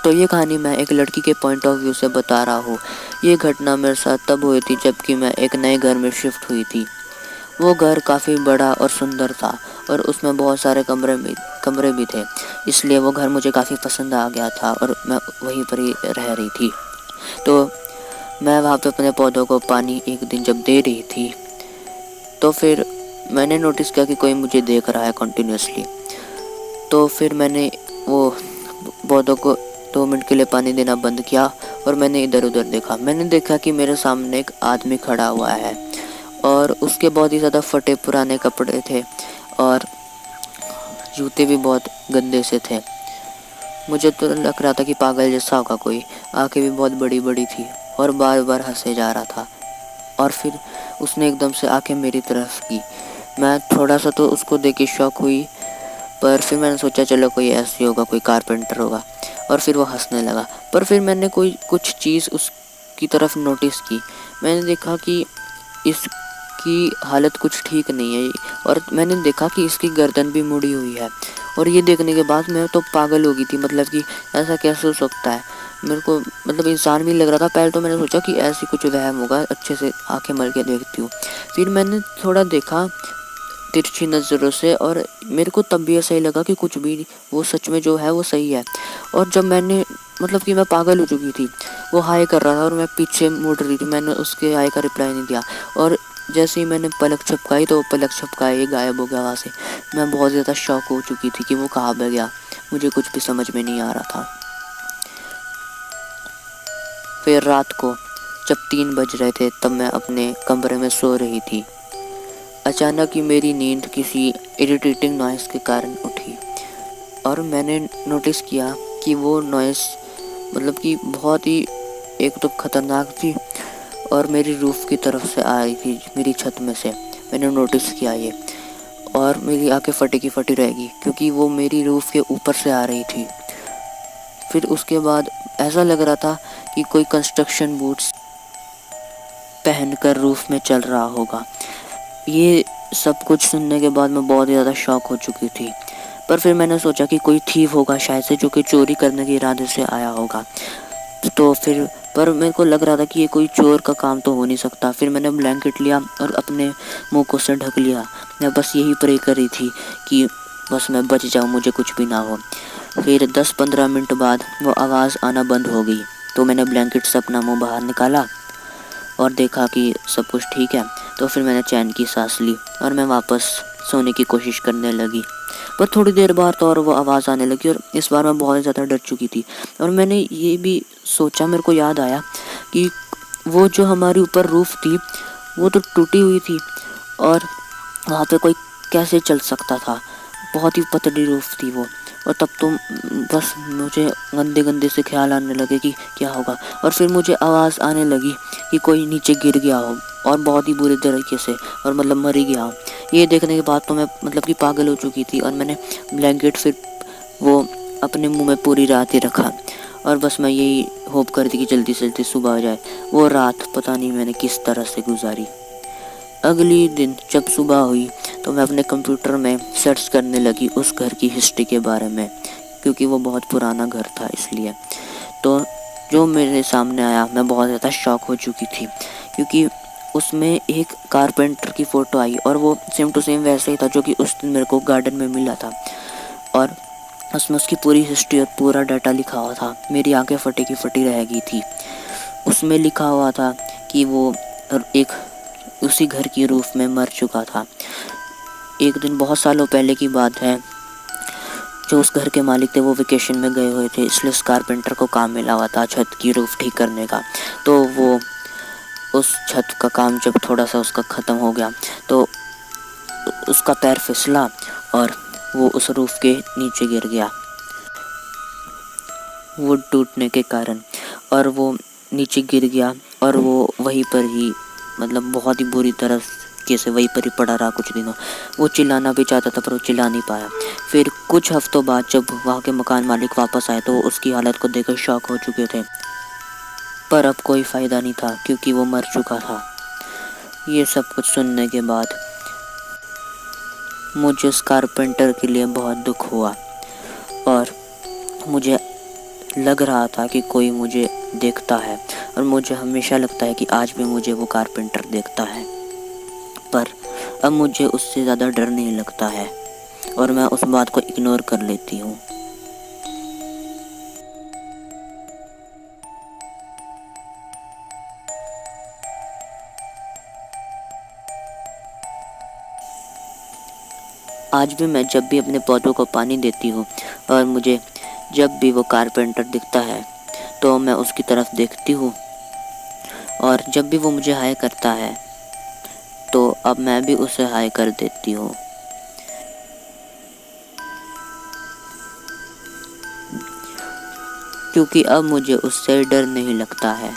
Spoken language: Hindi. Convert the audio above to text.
तो ये कहानी मैं एक लड़की के पॉइंट ऑफ व्यू से बता रहा हूँ। ये घटना मेरे साथ तब हुई थी जबकि मैं एक नए घर में शिफ्ट हुई थी। वो घर काफ़ी बड़ा और सुंदर था और उसमें बहुत सारे कमरे भी थे, इसलिए वो घर मुझे काफ़ी पसंद आ गया था और मैं वहीं पर ही रह रही थी। तो मैं वहाँ पे अपने पौधों को पानी एक दिन जब दे रही थी, तो फिर मैंने नोटिस किया कि कोई मुझे देख रहा है कंटिन्यूसली। तो फिर मैंने वो पौधों को 2 मिनट के लिए पानी देना बंद किया और मैंने इधर उधर देखा। मैंने देखा कि मेरे सामने एक आदमी खड़ा हुआ है और उसके बहुत ही ज़्यादा फटे पुराने कपड़े थे और जूते भी बहुत गंदे से थे। मुझे तो लग रहा था कि पागल जैसा होगा कोई। आंखें भी बहुत बड़ी बड़ी थी और बार बार हंसे जा रहा था। और फिर उसने एकदम से आंखें मेरी तरफ की। मैं थोड़ा सा तो उसको देख के शॉक हुई, पर फिर मैंने सोचा चलो कोई ऐसे होगा, कोई कारपेंटर होगा। और फिर वो हंसने लगा। पर फिर मैंने कुछ चीज़ उसकी तरफ नोटिस की। मैंने देखा कि इसकी हालत कुछ ठीक नहीं है और मैंने देखा कि इसकी गर्दन भी मुड़ी हुई है। और ये देखने के बाद मैं तो पागल हो गई थी, मतलब कि ऐसा कैसे हो सकता है। मेरे को मतलब इंसान भी लग रहा था। पहले तो मैंने सोचा कि ऐसी कुछ वहम होगा, अच्छे से आंखें मल के देखती हूँ। फिर मैंने थोड़ा देखा तिरछी नज़रों से और मेरे को तब भी ऐसा ही लगा कि कुछ भी वो सच में जो है वो सही है। और जब मैंने मतलब कि मैं पागल हो चुकी थी। वो हाय कर रहा था और मैं पीछे मुड़ रही थी। मैंने उसके हाय का रिप्लाई नहीं दिया और जैसे ही मैंने पलक झपकाई तो वो पलक झपकाए ही गायब हो गया वहाँ से। मैं बहुत ज़्यादा शॉक हो चुकी थी कि वो कहाँ पे गया। मुझे कुछ भी समझ में नहीं आ रहा था। फिर रात को जब 3 बज रहे थे तब मैं अपने कमरे में सो रही थी। अचानक ही मेरी नींद किसी इरिटेटिंग नॉइस के कारण उठी और मैंने नोटिस किया कि वो नॉइस मतलब कि बहुत ही एक तो ख़तरनाक थी और मेरी रूफ़ की तरफ से आ रही थी, मेरी छत में से। मैंने नोटिस किया ये और मेरी आंखें फटी की फटी रहेगी क्योंकि वो मेरी रूफ़ के ऊपर से आ रही थी। फिर उसके बाद ऐसा लग रहा था कि कोई कंस्ट्रक्शन बूट्स पहनकर रूफ़ में चल रहा होगा। ये सब कुछ सुनने के बाद मैं बहुत ज़्यादा शॉक हो चुकी थी। पर फिर मैंने सोचा कि कोई थीफ होगा शायद से, जो कि चोरी करने के इरादे से आया होगा। तो फिर पर मेरे को लग रहा था कि ये कोई चोर का काम तो हो नहीं सकता। फिर मैंने ब्लैंकेट लिया और अपने मुंह को से ढक लिया। मैं बस यही प्रे कर रही थी कि बस मैं बच जाऊँ, मुझे कुछ भी ना हो। फिर 10-15 मिनट बाद वो आवाज़ आना बंद हो गई। तो मैंने ब्लैंकेट से अपना मुँह बाहर निकाला और देखा कि सब कुछ ठीक है। तो फिर मैंने चैन की सांस ली और मैं वापस सोने की कोशिश करने लगी। पर थोड़ी देर बाद तो और वो आवाज़ आने लगी और इस बार मैं बहुत ज़्यादा डर चुकी थी। और मैंने ये भी सोचा, मेरे को याद आया कि वो जो हमारे ऊपर रूफ़ थी वो तो टूटी हुई थी और वहाँ पे कोई कैसे चल सकता था। बहुत ही पतली रूफ़ थी वो। और तब तो बस मुझे गंदे गंदे से ख्याल आने लगे कि क्या होगा। और फिर मुझे आवाज़ आने लगी कि कोई नीचे गिर गया हो और बहुत ही बुरी तरीके से, और मतलब मर ही गया हो। ये देखने के बाद तो मैं मतलब कि पागल हो चुकी थी और मैंने ब्लैंकेट फिर वो अपने मुंह में पूरी रात ही रखा और बस मैं यही होप कर थी कि जल्दी से जल्दी सुबह हो जाए। वो रात पता नहीं मैंने किस तरह से गुजारी। अगली दिन जब सुबह हुई तो मैं अपने कंप्यूटर में सर्च करने लगी उस घर की हिस्ट्री के बारे में, क्योंकि वो बहुत पुराना घर था इसलिए। तो जो मेरे सामने आया, मैं बहुत ज़्यादा शॉक हो चुकी थी क्योंकि उसमें एक कारपेंटर की फ़ोटो आई और वो सेम टू सेम वैसे ही था जो कि उस दिन मेरे को गार्डन में मिला था। और उसमें उसकी पूरी हिस्ट्री और पूरा डाटा लिखा हुआ था। मेरी आंखें फटी की फटी रह गई थी। उसमें लिखा हुआ था कि वो एक उसी घर की रूफ में मर चुका था। एक दिन बहुत सालों पहले की बात है, जो उस घर के मालिक थे वो वेकेशन में गए हुए थे, इसलिए उस कारपेंटर को काम मिला हुआ था छत की रूफ ठीक करने का। तो वो उस छत का काम जब थोड़ा सा उसका ख़त्म हो गया तो उसका पैर फिसला और वो उस रूफ के नीचे गिर गया वुड टूटने के कारण। और वो नीचे गिर गया और वो वहीं पर ही मतलब बहुत ही बुरी तरह से वहीं पर ही पड़ा रहा कुछ दिनों। वो चिल्लाना भी चाहता था पर वो चिल्ला नहीं पाया। फिर कुछ हफ्तों बाद जब वहाँ के मकान मालिक वापस आए तो उसकी हालत को देखकर शॉक हो चुके थे। पर अब कोई फ़ायदा नहीं था क्योंकि वो मर चुका था। ये सब कुछ सुनने के बाद मुझे उस कारपेंटर के लिए बहुत दुख हुआ और मुझे लग रहा था कि कोई मुझे देखता है, और मुझे हमेशा लगता है कि आज भी मुझे वो कारपेंटर देखता है। पर अब मुझे उससे ज़्यादा डर नहीं लगता है और मैं उस बात को इग्नोर कर लेती हूँ। आज भी मैं जब भी अपने पौधों को पानी देती हूँ और मुझे जब भी वो कारपेंटर दिखता है तो मैं उसकी तरफ देखती हूँ, और जब भी वो मुझे हाय करता है तो अब मैं भी उसे हाय कर देती हूँ, क्योंकि अब मुझे उससे डर नहीं लगता है।